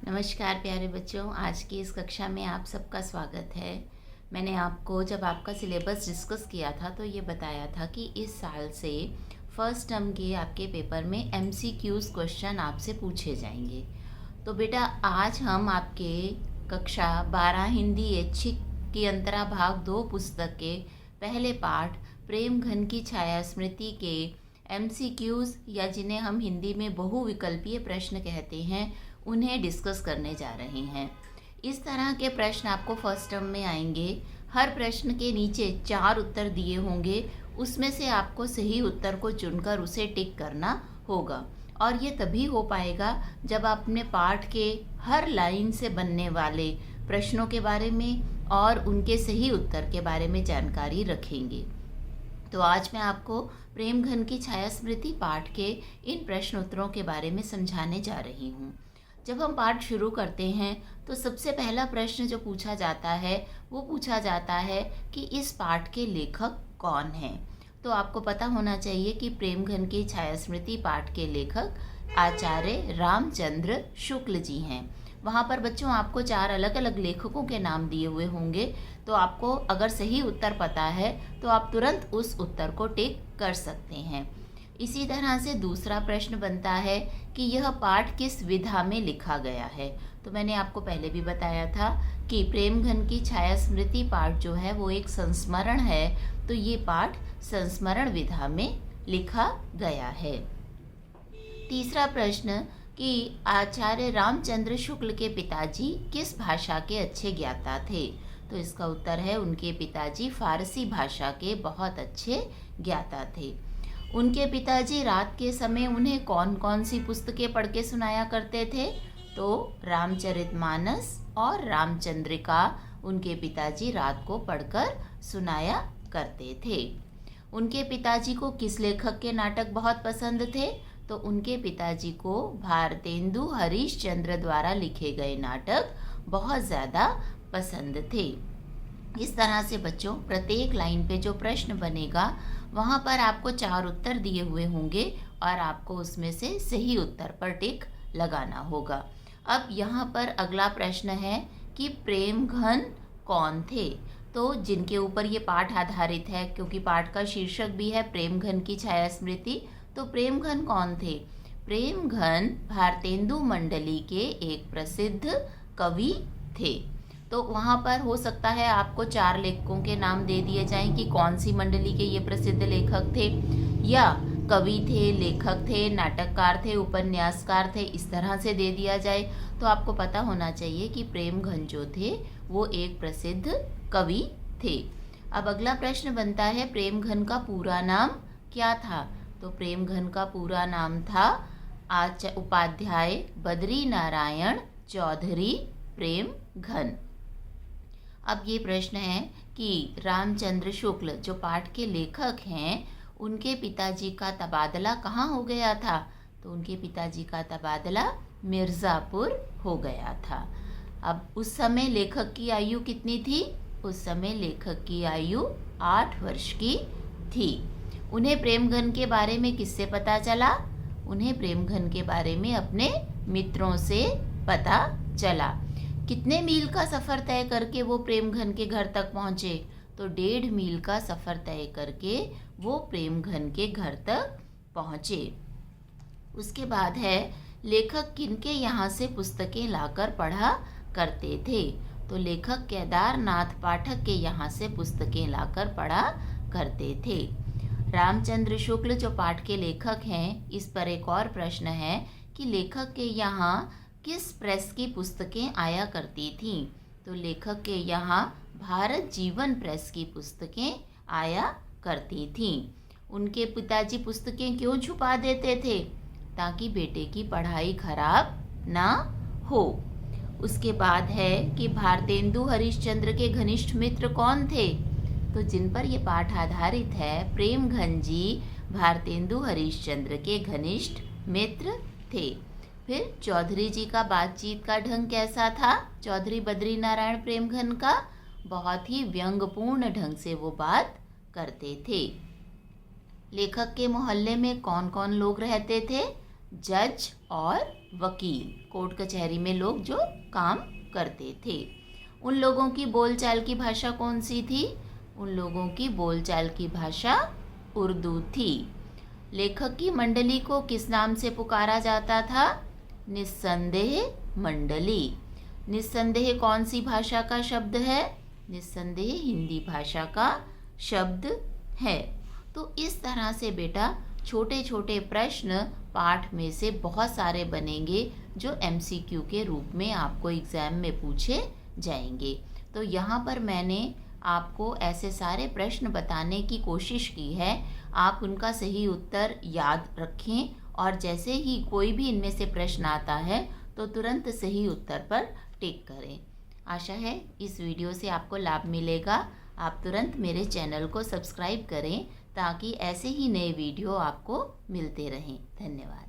नमस्कार प्यारे बच्चों, आज की इस कक्षा में आप सबका स्वागत है। मैंने आपको जब आपका सिलेबस डिस्कस किया था तो ये बताया था कि इस साल से फर्स्ट टर्म के आपके पेपर में MCQs क्वेश्चन आपसे पूछे जाएंगे। तो बेटा आज हम आपके कक्षा 12 हिंदी ऐच्छिक की अंतरा भाग 2 पुस्तक के पहले पाठ प्रेम घन की छाया स्मृति के MCQs या जिन्हें हम हिंदी में बहुविकल्पीय प्रश्न कहते हैं उन्हें डिस्कस करने जा रहे हैं। इस तरह के प्रश्न आपको फर्स्ट टर्म में आएंगे। हर प्रश्न के नीचे 4 उत्तर दिए होंगे, उसमें से आपको सही उत्तर को चुनकर उसे टिक करना होगा और ये तभी हो पाएगा जब आप अपने पाठ के हर लाइन से बनने वाले प्रश्नों के बारे में और उनके सही उत्तर के बारे में जानकारी रखेंगे। तो आज मैं आपको प्रेम घन की छाया स्मृति पाठ के इन प्रश्न उत्तरों के बारे में समझाने जा रही हूँ। जब हम पाठ शुरू करते हैं तो सबसे पहला प्रश्न जो पूछा जाता है वो पूछा जाता है कि इस पाठ के लेखक कौन हैं। तो आपको पता होना चाहिए कि प्रेम घन की छाया स्मृति पाठ के लेखक आचार्य रामचंद्र शुक्ल जी हैं। वहाँ पर बच्चों आपको 4 अलग अलग लेखकों के नाम दिए हुए होंगे, तो आपको अगर सही उत्तर पता है तो आप तुरंत उस उत्तर को टिक कर सकते हैं। इसी तरह से दूसरा प्रश्न बनता है कि यह पाठ किस विधा में लिखा गया है। तो मैंने आपको पहले भी बताया था कि प्रेम घन की छाया स्मृति पाठ जो है वो एक संस्मरण है, तो ये पाठ संस्मरण विधा में लिखा गया है। तीसरा प्रश्न कि आचार्य रामचंद्र शुक्ल के पिताजी किस भाषा के अच्छे ज्ञाता थे। तो इसका उत्तर है उनके पिताजी फारसी भाषा के बहुत अच्छे ज्ञाता थे। उनके पिताजी रात के समय उन्हें कौन कौन सी पुस्तकें पढ़ के सुनाया करते थे। तो रामचरितमानस और रामचंद्रिका उनके पिताजी रात को पढ़कर सुनाया करते थे। उनके पिताजी को किस लेखक के नाटक बहुत पसंद थे। तो उनके पिताजी को भारतेंदु हरीशचंद्र द्वारा लिखे गए नाटक बहुत ज़्यादा पसंद थे। इस तरह से बच्चों प्रत्येक लाइन पे जो प्रश्न बनेगा वहाँ पर आपको 4 उत्तर दिए हुए होंगे और आपको उसमें से सही उत्तर पर टिक लगाना होगा। अब यहाँ पर अगला प्रश्न है कि प्रेम घन कौन थे। तो जिनके ऊपर ये पाठ आधारित है, क्योंकि पाठ का शीर्षक भी है प्रेम घन की छाया स्मृति, तो प्रेम घन कौन थे। प्रेम घन भारतेंदु मंडली के एक प्रसिद्ध कवि थे। तो वहाँ पर हो सकता है आपको 4 लेखकों के नाम दे दिए जाएं कि कौन सी मंडली के ये प्रसिद्ध लेखक थे, या कवि थे, लेखक थे, नाटककार थे, उपन्यासकार थे, इस तरह से दे दिया जाए। तो आपको पता होना चाहिए कि प्रेम घन जो थे वो एक प्रसिद्ध कवि थे। अब अगला प्रश्न बनता है प्रेम घन का पूरा नाम क्या था। तो प्रेम घन का पूरा नाम था उपाध्याय बद्री नारायण चौधरी प्रेम घन। अब ये प्रश्न है कि रामचंद्र शुक्ल जो पाठ के लेखक हैं उनके पिताजी का तबादला कहाँ हो गया था। तो उनके पिताजी का तबादला मिर्ज़ापुर हो गया था। अब उस समय लेखक की आयु कितनी थी। उस समय लेखक की आयु 8 वर्ष की थी। उन्हें प्रेम घन के बारे में किससे पता चला। उन्हें प्रेम घन के बारे में अपने मित्रों से पता चला। कितने मील का सफ़र तय करके वो प्रेम घन के घर तक पहुँचे। तो 1.5 मील का सफ़र तय करके वो प्रेम घन के घर तक पहुँचे। उसके बाद है लेखक किनके यहाँ से पुस्तकें लाकर पढ़ा करते थे। तो लेखक केदारनाथ पाठक के यहाँ से पुस्तकें लाकर पढ़ा करते थे। रामचंद्र शुक्ल जो पाठ के लेखक हैं, इस पर एक और प्रश्न है कि लेखक के यहाँ किस प्रेस की पुस्तकें आया करती थीं। तो लेखक के यहाँ भारत जीवन प्रेस की पुस्तकें आया करती थीं। उनके पिताजी पुस्तकें क्यों छुपा देते थे। ताकि बेटे की पढ़ाई खराब ना हो। उसके बाद है कि भारतेंदु हरीशचंद्र के घनिष्ठ मित्र कौन थे। तो जिन पर ये पाठ आधारित है प्रेम घन जी भारतेंदु हरीशचंद्र के घनिष्ठ मित्र थे। फिर चौधरी जी का बातचीत का ढंग कैसा था। चौधरी बद्री नारायण प्रेम घन का बहुत ही व्यंग्यपूर्ण ढंग से वो बात करते थे। लेखक के मोहल्ले में कौन कौन लोग रहते थे। जज और वकील, कोर्ट कचहरी में लोग जो काम करते थे। उन लोगों की बोलचाल की भाषा कौन सी थी? उन लोगों की बोलचाल की भाषा उर्दू थी। लेखक की मंडली को किस नाम से पुकारा जाता था? निस्संदेह मंडली। निस्संदेह कौन सी भाषा का शब्द है? निस्संदेह हिंदी भाषा का शब्द है। तो इस तरह से बेटा छोटे छोटे प्रश्न पाठ में से बहुत सारे बनेंगे जो MCQ के रूप में आपको एग्ज़ाम में पूछे जाएंगे। तो यहाँ पर मैंने आपको ऐसे सारे प्रश्न बताने की कोशिश की है। आप उनका सही उत्तर याद रखें और जैसे ही कोई भी इनमें से प्रश्न आता है तो तुरंत सही उत्तर पर टिक करें। आशा है इस वीडियो से आपको लाभ मिलेगा। आप तुरंत मेरे चैनल को सब्सक्राइब करें ताकि ऐसे ही नए वीडियो आपको मिलते रहें। धन्यवाद।